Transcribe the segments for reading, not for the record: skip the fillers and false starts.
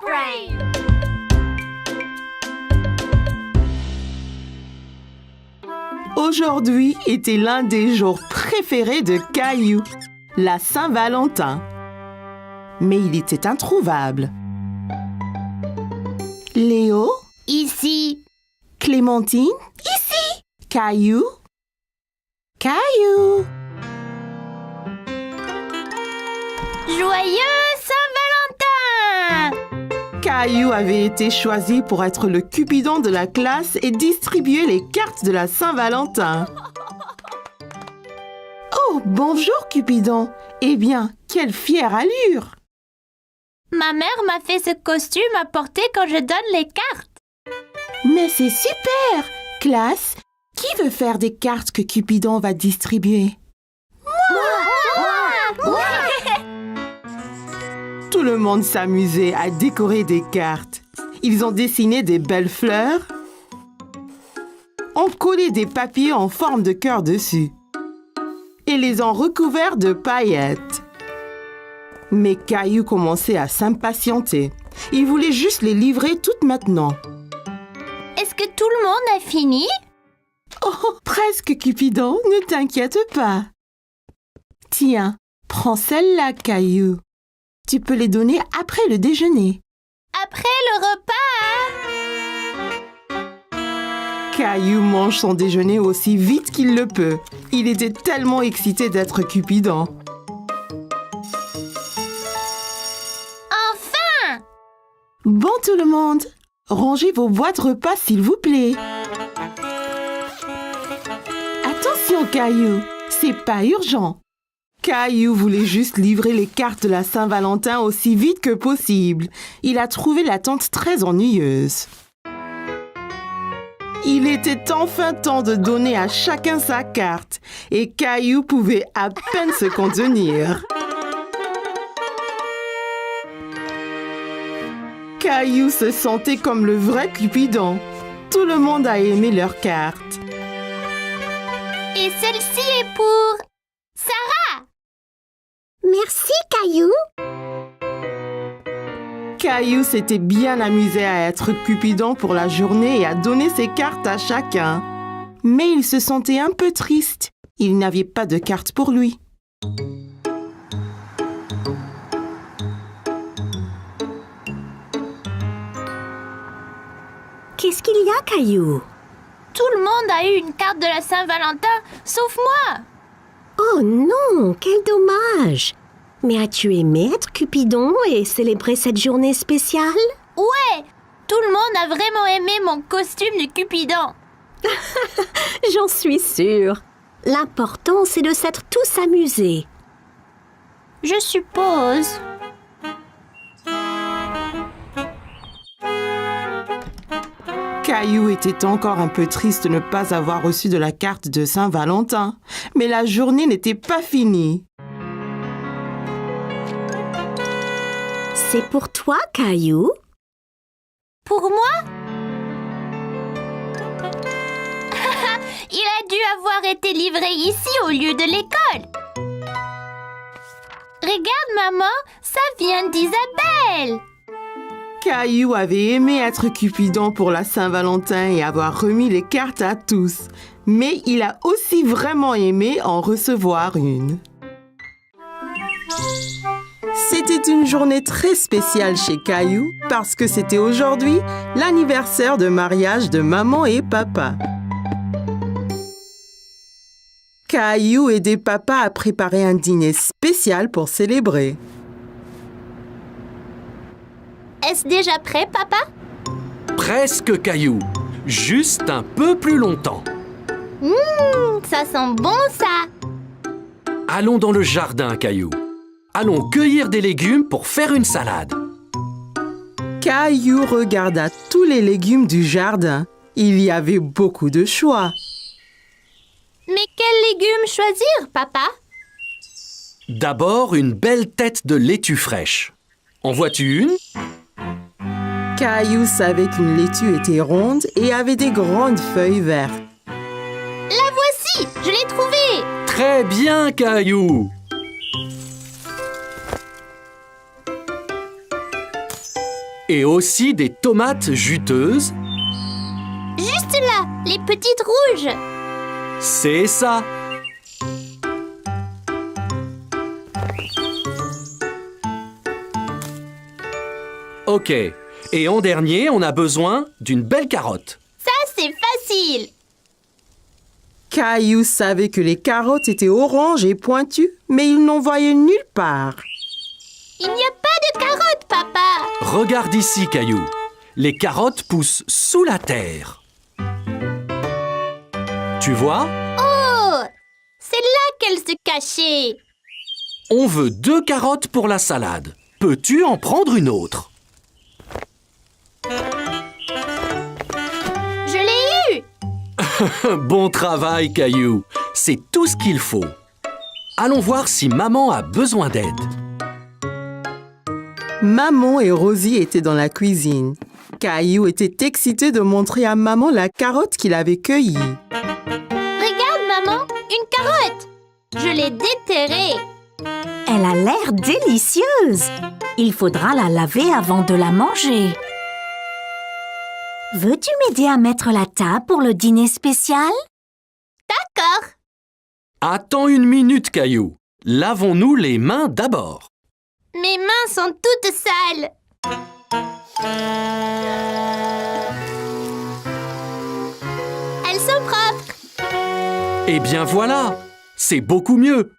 Brain! Aujourd'hui était l'un des jours préférés de Caillou, la Saint-Valentin. Mais il était introuvable. Léo? Ici. Clémentine? Ici. Caillou? Caillou? Joyeux Saint-Valentin! Caillou avait été choisi pour être le Cupidon de la classe et distribuer les cartes de la Saint-Valentin. Oh, bonjour Cupidon! Eh bien, quelle fière allure! Ma mère m'a fait ce costume à porter quand je donne les cartes. Mais c'est super! Classe, qui veut faire des cartes que Cupidon va distribuer? Moi! Tout le monde s'amusait à décorer des cartes. Ils ont dessiné des belles fleurs, ont collé des papiers en forme de cœur dessus et les ont recouverts de paillettes. Mais Caillou commençait à s'impatienter. Il voulait juste les livrer toutes maintenant. Est-ce que tout le monde a fini? Oh, presque Cupidon, ne t'inquiète pas. Tiens, prends celle-là, Caillou. Tu peux les donner après le déjeuner. Après le repas? Caillou mange son déjeuner aussi vite qu'il le peut. Il était tellement excité d'être Cupidon. Enfin! Bon tout le monde, rangez vos boîtes repas s'il vous plaît. Attention Caillou, c'est pas urgent. Caillou voulait juste livrer les cartes de la Saint-Valentin aussi vite que possible. Il a trouvé l'attente très ennuyeuse. Il était enfin temps de donner à chacun sa carte et Caillou pouvait à peine se contenir. Caillou se sentait comme le vrai Cupidon. Tout le monde a aimé leurs cartes. Et celle-ci est pour Sarah! Merci, Caillou. Caillou s'était bien amusé à être Cupidon pour la journée et à donner ses cartes à chacun. Mais il se sentait un peu triste. Il n'avait pas de carte pour lui. Qu'est-ce qu'il y a, Caillou? Tout le monde a eu une carte de la Saint-Valentin, sauf moi! Oh non, quel dommage! Mais as-tu aimé être Cupidon et célébrer cette journée spéciale? Ouais! Tout le monde a vraiment aimé mon costume de Cupidon! J'en suis sûre. L'important, c'est de s'être tous amusés. Je suppose. Caillou était encore un peu triste de ne pas avoir reçu de la carte de Saint-Valentin. Mais la journée n'était pas finie. C'est pour toi, Caillou? Pour moi? Il a dû avoir été livré ici au lieu de l'école. Regarde, maman, ça vient d'Isabelle. Caillou avait aimé être Cupidon pour la Saint-Valentin et avoir remis les cartes à tous. Mais il a aussi vraiment aimé en recevoir une. C'était une journée très spéciale chez Caillou parce que c'était aujourd'hui l'anniversaire de mariage de maman et papa. Caillou aidait papa à préparer un dîner spécial pour célébrer. Est-ce déjà prêt, papa? Presque, Caillou. Juste un peu plus longtemps. Ça sent bon, ça! Allons dans le jardin, Caillou. Allons cueillir des légumes pour faire une salade. Caillou regarda tous les légumes du jardin. Il y avait beaucoup de choix. Mais quels légumes choisir, papa? D'abord, une belle tête de laitue fraîche. En vois-tu une? Caillou savait qu'une laitue était ronde et avait des grandes feuilles vertes. La voici! Je l'ai trouvée! Très bien, Caillou! Et aussi des tomates juteuses. Juste là, les petites rouges. C'est ça. Ok. Et en dernier, on a besoin d'une belle carotte. Ça, c'est facile. Caillou savait que les carottes étaient oranges et pointues, mais il n'en voyait nulle part. Il n'y a pas de carottes, papa. Regarde ici, Caillou. Les carottes poussent sous la terre. Tu vois? Oh, c'est là qu'elles se cachaient. On veut 2 carottes pour la salade. Peux-tu en prendre une autre? Je l'ai eu. Bon travail, Caillou. C'est tout ce qu'il faut. Allons voir si maman a besoin d'aide. Maman et Rosie étaient dans la cuisine. Caillou était excité de montrer à maman la carotte qu'il avait cueillie. Regarde, maman, une carotte. Je l'ai déterrée. Elle a l'air délicieuse. Il faudra la laver avant de la manger. Veux-tu m'aider à mettre la table pour le dîner spécial? D'accord. Attends une minute, Caillou. Lavons-nous les mains d'abord. Mes mains sont toutes sales. Elles sont propres. Eh bien voilà, c'est beaucoup mieux.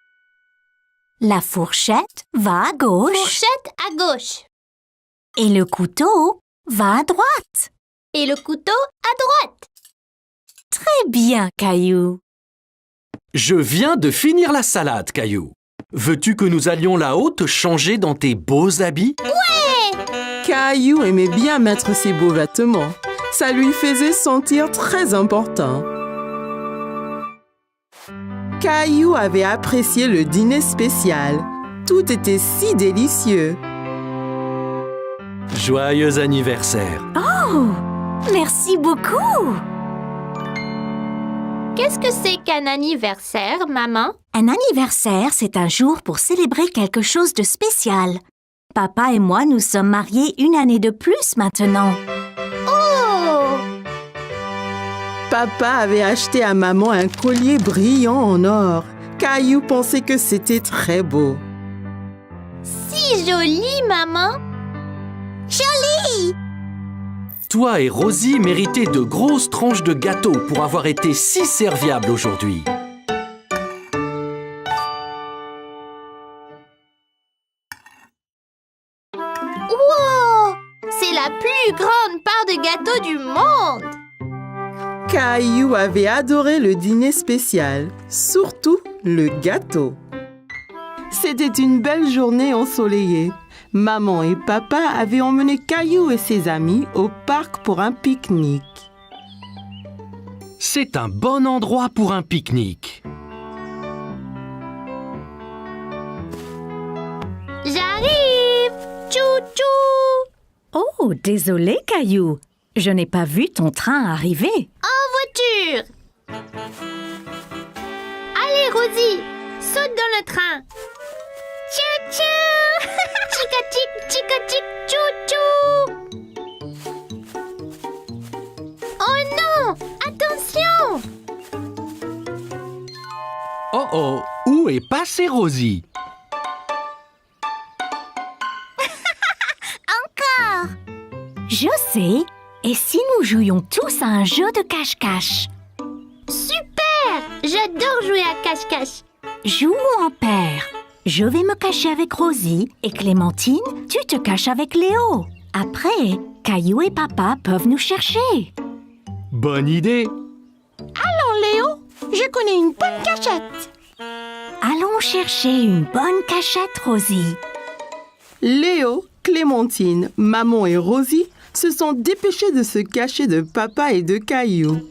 La fourchette va à gauche Fourchette à gauche. et le couteau va à droite. Et le couteau à droite. Très bien, Caillou. Je viens de finir la salade, Caillou. Veux-tu que nous allions là-haut te changer dans tes beaux habits? Caillou aimait bien mettre ses beaux vêtements. Ça lui faisait sentir très important. Caillou avait apprécié le dîner spécial. Tout était si délicieux. Joyeux anniversaire. Oh, merci beaucoup. Qu'est-ce que c'est qu'un anniversaire, maman? Un anniversaire, c'est un jour pour célébrer quelque chose de spécial. Papa et moi nous sommes mariés 1 année de plus maintenant. Oh! Papa avait acheté à maman un collier brillant en or. Caillou pensait que c'était très beau. Si joli, maman. Toi et Rosie méritez de grosses tranches de gâteau pour avoir été si serviables aujourd'hui. Wow! C'est la plus grande part de gâteau du monde. Caillou avait adoré le dîner spécial, surtout le gâteau. C'était une belle journée ensoleillée. Maman et papa avaient emmené Caillou et ses amis au parc pour un pique-nique. C'est un bon endroit pour un pique-nique. J'arrive! Tchou-tchou! Oh, désolé, Caillou. Je n'ai pas vu ton train arriver. En voiture! Allez, Rosie, saute dans le train. Tchou-tchou! Chica-tic, tchou-tchou! Oh non! Attention! Oh oh, où est passée Rosie? Je sais. Et si nous jouions tous à un jeu de cache-cache? Super! J'adore jouer à cache-cache. Jouons en paire. Je vais me cacher avec Rosie et Clémentine, tu te caches avec Léo. Après, Caillou et papa peuvent nous chercher. Bonne idée. Léo, je connais une bonne cachette. Allons chercher une bonne cachette, Rosie. Léo, Clémentine, maman et Rosie se sont dépêchés de se cacher de papa et de Caillou.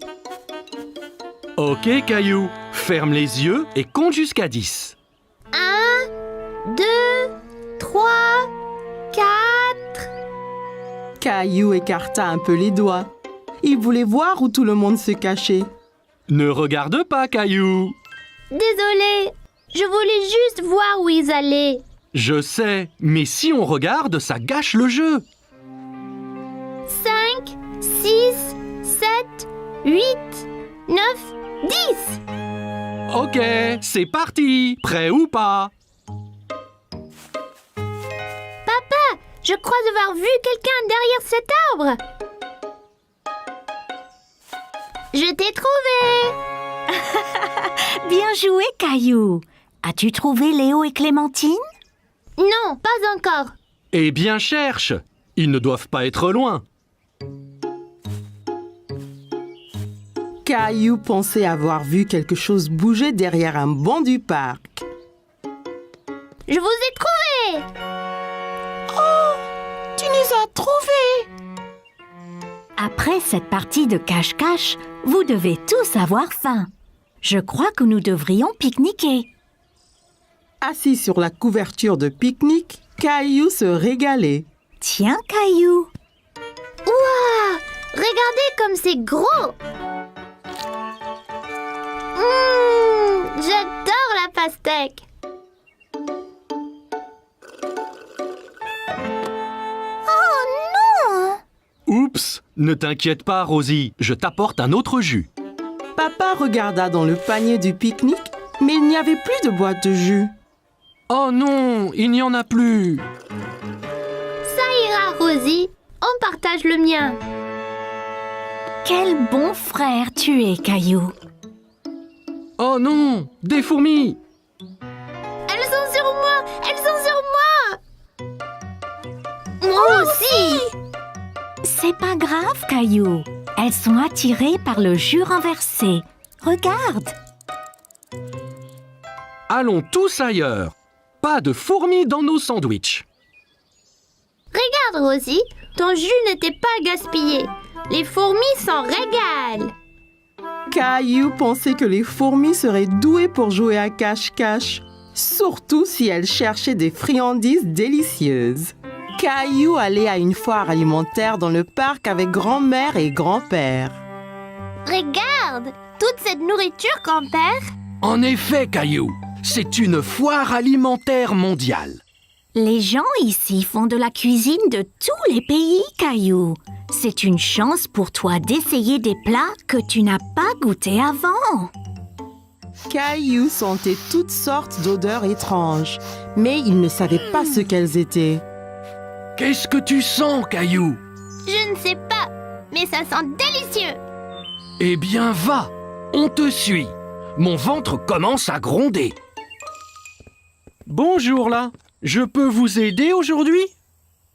Ok, Caillou, ferme les yeux et compte jusqu'à 10. 1, 2, 3, 4... Caillou écarta un peu les doigts. Il voulait voir où tout le monde se cachait. Ne regarde pas, Caillou. Désolée, je voulais juste voir où ils allaient. Je sais, mais si on regarde, ça gâche le jeu. 6, 7, 8, 9, 10. Ok, c'est parti. Prêt ou pas? Papa, je crois avoir vu quelqu'un derrière cet arbre. Je t'ai trouvé. Bien joué, Caillou. As-tu trouvé Léo et Clémentine? Non, pas encore. Eh bien, cherche. Ils ne doivent pas être loin. Caillou pensait avoir vu quelque chose bouger derrière un banc du parc. Je vous ai trouvé. Tu nous as trouvés! Après cette partie de cache-cache, vous devez tous avoir faim. Je crois que nous devrions pique-niquer. Assis sur la couverture de pique-nique, Caillou se régalait. Tiens, Caillou. Waouh! Regardez comme c'est gros. J'adore la pastèque. Oh non! Oups, ne t'inquiète pas, Rosie. Je t'apporte un autre jus. Papa regarda dans le panier du pique-nique, mais il n'y avait plus de boîte de jus. Oh non, il n'y en a plus. Ça ira, Rosie. On partage le mien. Quel bon frère tu es, Caillou. Oh non, des fourmis. Elles sont sur moi! Elles sont sur moi! Moi aussi! C'est pas grave, Caillou. Elles sont attirées par le jus renversé. Regarde. Allons tous ailleurs. Pas de fourmis dans nos sandwichs. Regarde, Rosie, ton jus n'était pas gaspillé. Les fourmis s'en régalent. Caillou pensait que les fourmis seraient douées pour jouer à cache-cache, surtout si elles cherchaient des friandises délicieuses. Caillou allait à une foire alimentaire dans le parc avec grand-mère et grand-père. Regarde, toute cette nourriture, grand-père. En effet, Caillou, c'est une foire alimentaire mondiale. Les gens ici font de la cuisine de tous les pays, Caillou. C'est une chance pour toi d'essayer des plats que tu n'as pas goûtés avant. Caillou sentait toutes sortes d'odeurs étranges, mais il ne savait pas ce qu'elles étaient. Qu'est-ce que tu sens, Caillou? Je ne sais pas, mais ça sent délicieux. Eh bien, va, on te suit. Mon ventre commence à gronder. Bonjour là, je peux vous aider aujourd'hui?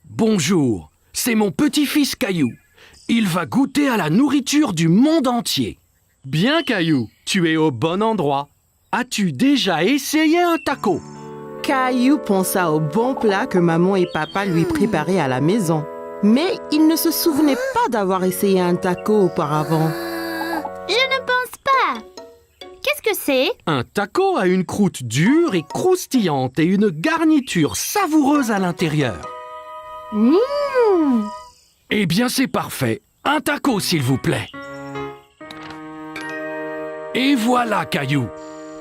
Bonjour, c'est mon petit-fils Caillou. Il va goûter à la nourriture du monde entier. Bien Caillou, tu es au bon endroit. As-tu déjà essayé un taco? Caillou pensa au bon plat que maman et papa lui préparaient à la maison. Mais il ne se souvenait pas d'avoir essayé un taco auparavant. Je ne pense pas. Qu'est-ce que c'est? Un taco a une croûte dure et croustillante et une garniture savoureuse à l'intérieur. Eh bien, c'est parfait. Un taco, s'il vous plaît. Et voilà, Caillou.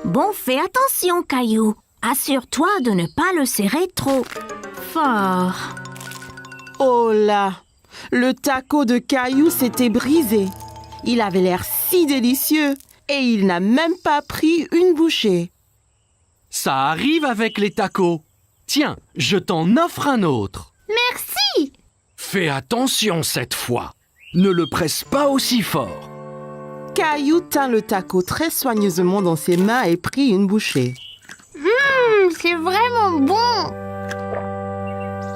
Bon, fais attention, Caillou. Assure-toi de ne pas le serrer trop fort. Oh là! Le taco de Caillou s'était brisé. Il avait l'air si délicieux et il n'a même pas pris une bouchée. Ça arrive avec les tacos. Tiens, je t'en offre un autre. Merci. Fais attention cette fois. Ne le presse pas aussi fort. Caillou tint le taco très soigneusement dans ses mains et prit une bouchée. C'est vraiment bon.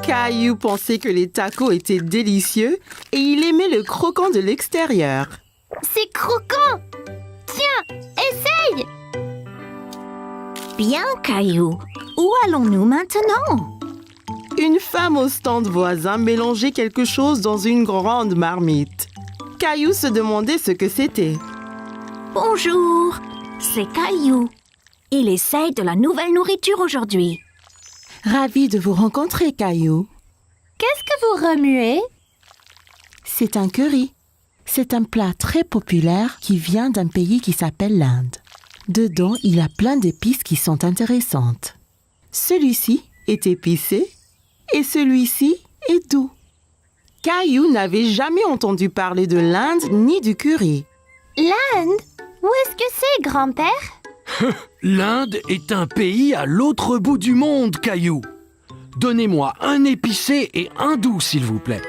Caillou pensait que les tacos étaient délicieux et il aimait le croquant de l'extérieur. C'est croquant. Tiens, essaye. Bien, Caillou. Où allons-nous maintenant? Une femme au stand voisin mélangeait quelque chose dans une grande marmite. Caillou se demandait ce que c'était. Bonjour, c'est Caillou. Il essaye de la nouvelle nourriture aujourd'hui. Ravi de vous rencontrer, Caillou. Qu'est-ce que vous remuez? C'est un curry. C'est un plat très populaire qui vient d'un pays qui s'appelle l'Inde. Dedans, il y a plein d'épices qui sont intéressantes. Celui-ci est épicé et celui-ci est doux. Caillou n'avait jamais entendu parler de l'Inde ni du curry. L'Inde? Où est-ce que c'est, grand-père? L'Inde est un pays à l'autre bout du monde, Caillou. Donnez-moi un épicé et un doux, s'il vous plaît.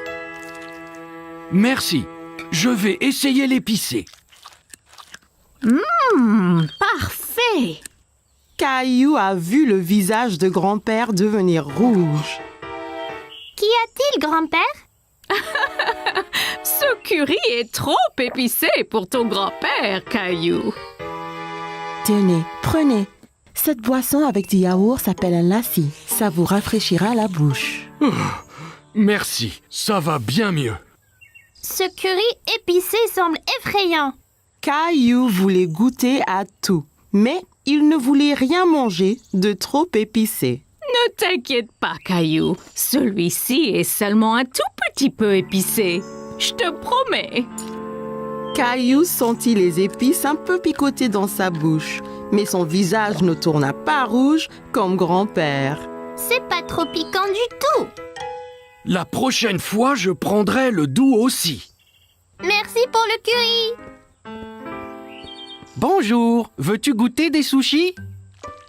Merci. Je vais essayer l'épicé. Parfait! Caillou a vu le visage de grand-père devenir rouge. Qu'y a-t-il, grand-père? Ce curry est trop épicé pour ton grand-père, Caillou. Tenez, prenez. Cette boisson avec du yaourt s'appelle un lassi. Ça vous rafraîchira la bouche. Merci, ça va bien mieux. Ce curry épicé semble effrayant. Caillou voulait goûter à tout, mais il ne voulait rien manger de trop épicé. Ne t'inquiète pas, Caillou. Celui-ci est seulement un tout petit peu épicé. Je te promets. Caillou sentit les épices un peu picoter dans sa bouche, mais son visage ne tourna pas rouge comme grand-père. C'est pas trop piquant du tout. La prochaine fois, je prendrai le doux aussi. Merci pour le curry. Bonjour, veux-tu goûter des sushis?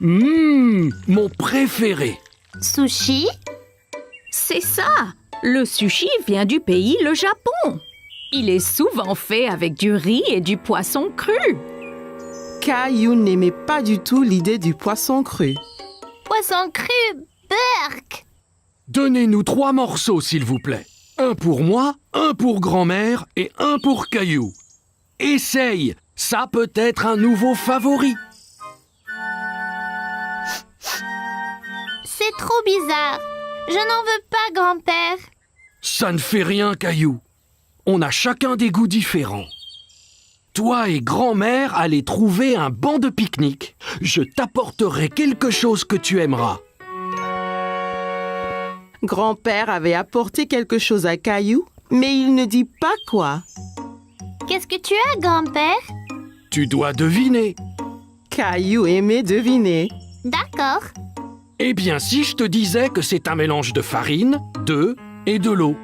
Mon préféré. Sushi? C'est ça. Le sushi vient du pays, le Japon. Il est souvent fait avec du riz et du poisson cru. Caillou n'aimait pas du tout l'idée du poisson cru. Poisson cru, burk. Donnez-nous 3 morceaux, s'il vous plaît. Un pour moi, un pour grand-mère et un pour Caillou. Essaye, ça peut être un nouveau favori. C'est trop bizarre. Je n'en veux pas, grand-père. Ça ne fait rien, Caillou. On a chacun des goûts différents. Toi et grand-mère allez trouver un banc de pique-nique. Je t'apporterai quelque chose que tu aimeras. Grand-père avait apporté quelque chose à Caillou, mais il ne dit pas quoi. Qu'est-ce que tu as, grand-père? Tu dois deviner. Caillou aimait deviner. D'accord. Eh bien, si je te disais que c'est un mélange de farine, d'œufs et de l'eau.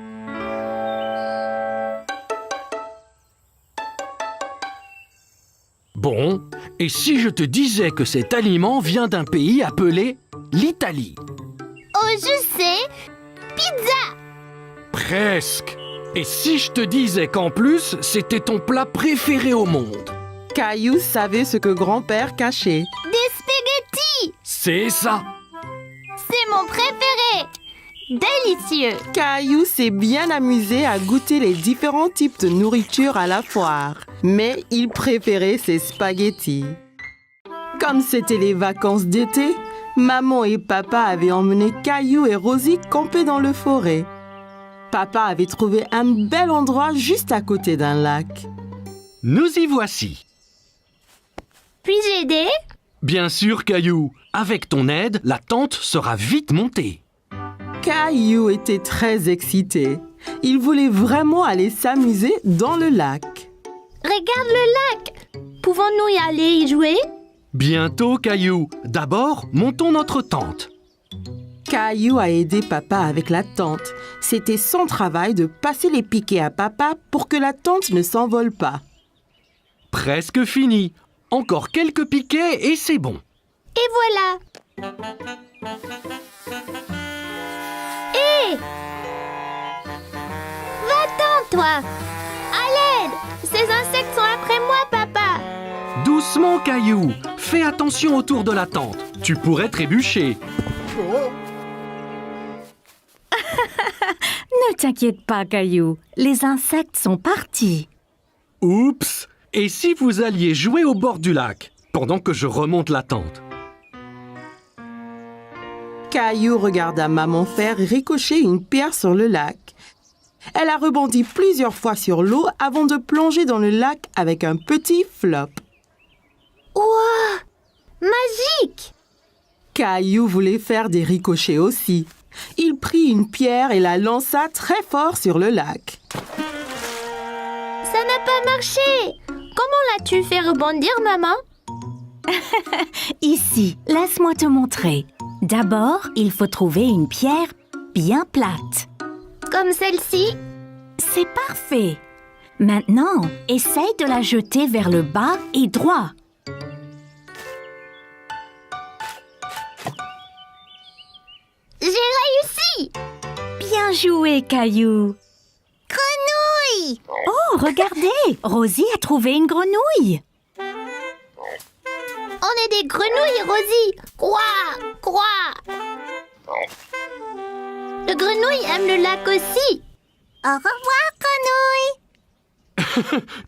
Bon, et si je te disais que cet aliment vient d'un pays appelé l'Italie? Oh, je sais. Pizza. Presque. Et si je te disais qu'en plus, c'était ton plat préféré au monde? Caillou savait ce que grand-père cachait. Des spaghettis. C'est ça. C'est mon préféré. Délicieux. Caillou s'est bien amusé à goûter les différents types de nourriture à la foire, mais il préférait ses spaghettis. Comme c'était les vacances d'été, maman et papa avaient emmené Caillou et Rosie camper dans le forêt. Papa avait trouvé un bel endroit juste à côté d'un lac. Nous y voici. Puis-je aider? Bien sûr, Caillou. Avec ton aide, la tente sera vite montée. Caillou était très excité. Il voulait vraiment aller s'amuser dans le lac. Regarde le lac. Pouvons-nous y aller y jouer? Bientôt, Caillou. D'abord, montons notre tente. Caillou a aidé papa avec la tente. C'était son travail de passer les piquets à papa pour que la tente ne s'envole pas. Presque fini. Encore quelques piquets et c'est bon. Et voilà. Hé! Va-t'en, toi! À l'aide! Ces insectes sont après moi, papa! Doucement, Caillou. Fais attention autour de la tente. Tu pourrais trébucher. Ne t'inquiète pas, Caillou. Les insectes sont partis. Oups! Et si vous alliez jouer au bord du lac, pendant que je remonte la tente? Caillou regarda maman faire ricocher une pierre sur le lac. Elle a rebondi plusieurs fois sur l'eau avant de plonger dans le lac avec un petit flop. Ouah! Magique! Caillou voulait faire des ricochets aussi. Il prit une pierre et la lança très fort sur le lac. Ça n'a pas marché! Comment l'as-tu fait rebondir, maman? Ici, laisse-moi te montrer. D'abord, il faut trouver une pierre bien plate. Comme celle-ci? C'est parfait. Maintenant, essaye de la jeter vers le bas et droit. J'ai réussi! Bien joué, Caillou. Grenouille! Oh, regardez, Rosie a trouvé une grenouille. On est des grenouilles, Rosie! Quoi? Le grenouille aime le lac aussi. Au revoir, grenouille!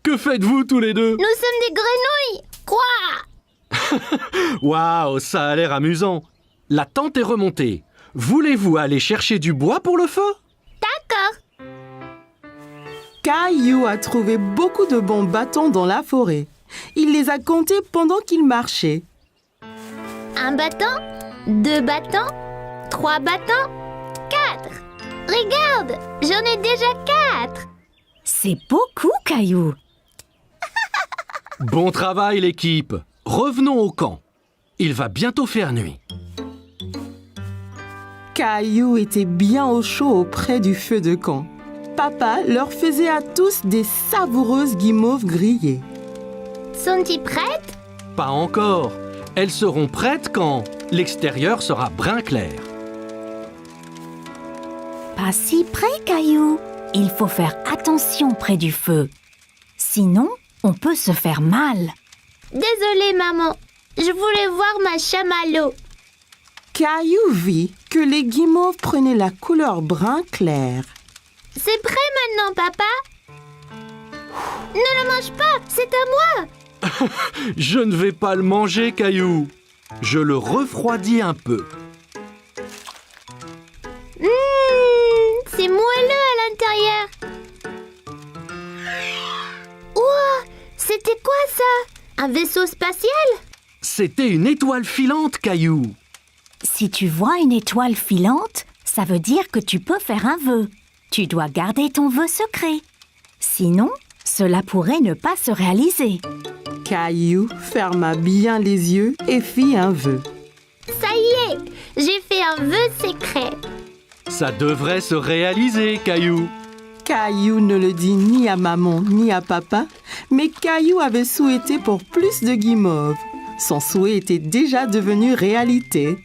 Que faites-vous tous les deux? Nous sommes des grenouilles! Quoi? Waouh, ça a l'air amusant. La tente est remontée. Voulez-vous aller chercher du bois pour le feu? D'accord. Caillou a trouvé beaucoup de bons bâtons dans la forêt. Il les a comptés pendant qu'il marchait. 1 bâton, 2 bâtons, 3 bâtons, 4. Regarde, j'en ai déjà 4. C'est beaucoup, Caillou. Bon travail l'équipe. Revenons au camp. Il va bientôt faire nuit. Caillou était bien au chaud auprès du feu de camp. Papa leur faisait à tous des savoureuses guimauves grillées. Sont-ils prêtes? Pas encore. Elles seront prêtes quand l'extérieur sera brun clair. Pas si près, Caillou. Il faut faire attention près du feu. Sinon, on peut se faire mal. Désolée, maman. Je voulais voir ma chamallow. Caillou vit que les guimauves prenaient la couleur brun clair. C'est prêt maintenant, papa? Ne le mange pas, c'est à moi. Je ne vais pas le manger, Caillou. Je le refroidis un peu. C'est moelleux à l'intérieur. Ouah, c'était quoi ça? Un vaisseau spatial? C'était une étoile filante, Caillou. Si tu vois une étoile filante, ça veut dire que tu peux faire un vœu. Tu dois garder ton vœu secret. Sinon, cela pourrait ne pas se réaliser. Caillou ferma bien les yeux et fit un vœu. Ça y est, j'ai fait un vœu secret. Ça devrait se réaliser, Caillou. Caillou ne le dit ni à maman ni à papa, mais Caillou avait souhaité pour plus de guimauves. Son souhait était déjà devenu réalité.